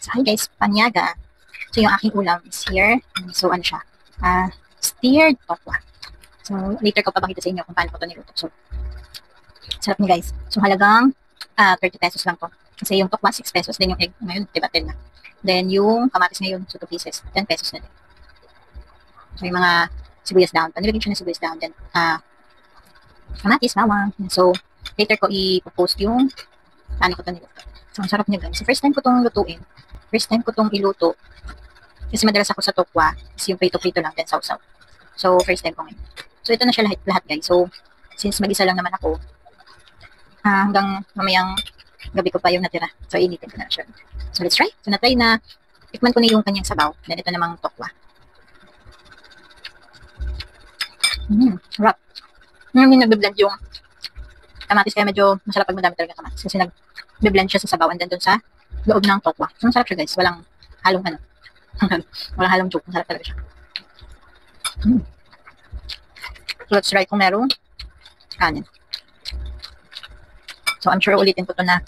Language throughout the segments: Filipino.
So, hi guys, panyaga. So, yung aking ulam is here. So, ano siya? Steered tokwa. So, later ko papakita sa inyo kung paano ko ito niluto. So, sarap niya guys. So, halagang 30 pesos lang to. Kasi yung tokwa, 6 pesos. Then yung egg, ngayon, diba 10 na. Then yung kamatis ngayon, so 2 pieces, 10 pesos na din. So, yung mga sibuyas down. Panilagyan siya ng sibuyas down. Then, kamatis, bawang. So, later ko i-post yung paano ko ito niluto. So, ang sarap niya guys. So, first time ko itong lutuin. First time ko itong iluto. Kasi madalas ako sa tokwa. Kasi yung prito-prito lang, then sausaw. So, first time ko ngayon. So, ito na siya lahat guys. So, since mag-isa lang naman ako, hanggang mamayang gabi ko pa yung natira. So, initin ko na siya. So, let's try. So, na-try na. Tikman ko na yung kanyang sabaw. Then, ito namang tokwa. Sarap. Yung nagbe-blend yung kamatis, kaya medyo masarap pag madami talaga kamatis. Kasi nagbe-blend siya sa sabaw and then dun sa loob ng tokwa. So, masarap siya guys. Walang halong ano. Walang halong joke. Masarap talaga siya. So, let's try kung merong kanin. So, I'm sure ulitin ko ito na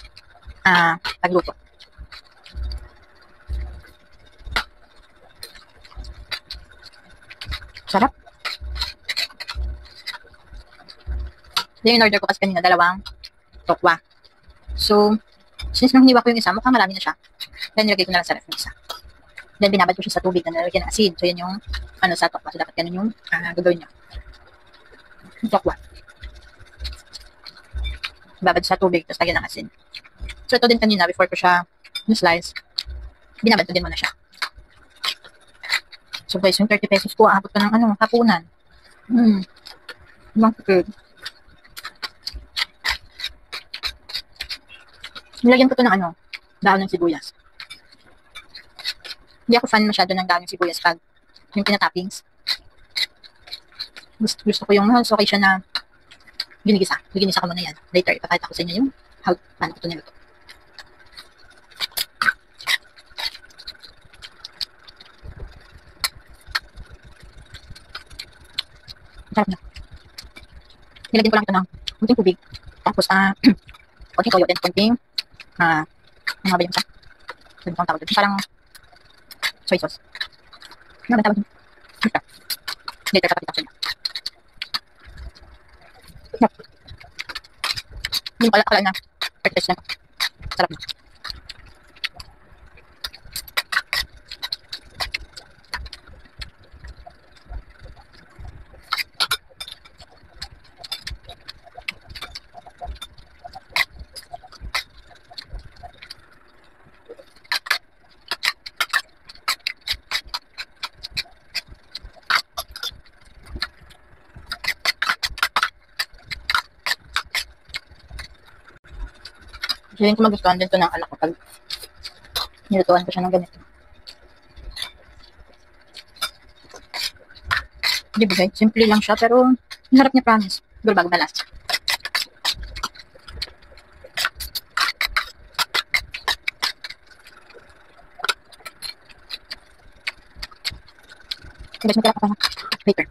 pagluto. Sarap. Then, in-order ko kasi kanina dalawang tokwa. So, since nung hiniwa ko yung isa, mukhang marami na siya. Then, nilagay ko na lang sa ref yung isa. Then, binabad ko siya sa tubig na nalagyan ng asin. So, yan yung sa tokwa. So, dapat ganun yung gagawin niya. Yung tokwa. Babad sa tubig, tapos lagyan ng asin. So, ito din kanina, before ko siya slice, binabad ko din muna siya. So, guys, yung 30 pesos ko, aabot ko ng hapunan. Ibang food. Nilagyan ko ito ng dahon ng sibuyas. Hindi ako fan masyado ng dahon ng sibuyas pag yung pinatoppings. Gusto ko yung mas okay siya na ginigisa. Ginigisa ko muna yan. Later, ipakita ko sa inyo yung paano ko ito niluto. Sarap na. Nilagyan ko lang ito ng kunting tubig. Tapos, kunting toyo, then kunting ano ba yung isa? Ano bang tawag doon? Parang soy sauce. Ano ba tawag doon? Later, kapakita ko sa inyo. Hindi ko akala na perfect na. Sarap na. Feeling ko magustuhan din ito ng anak ko pag nilutuan ko siya ng ganito. Di ba guys? Simple lang siya pero harap niya promise. Pero bago balas. Guys, magkala ko pa na. Later.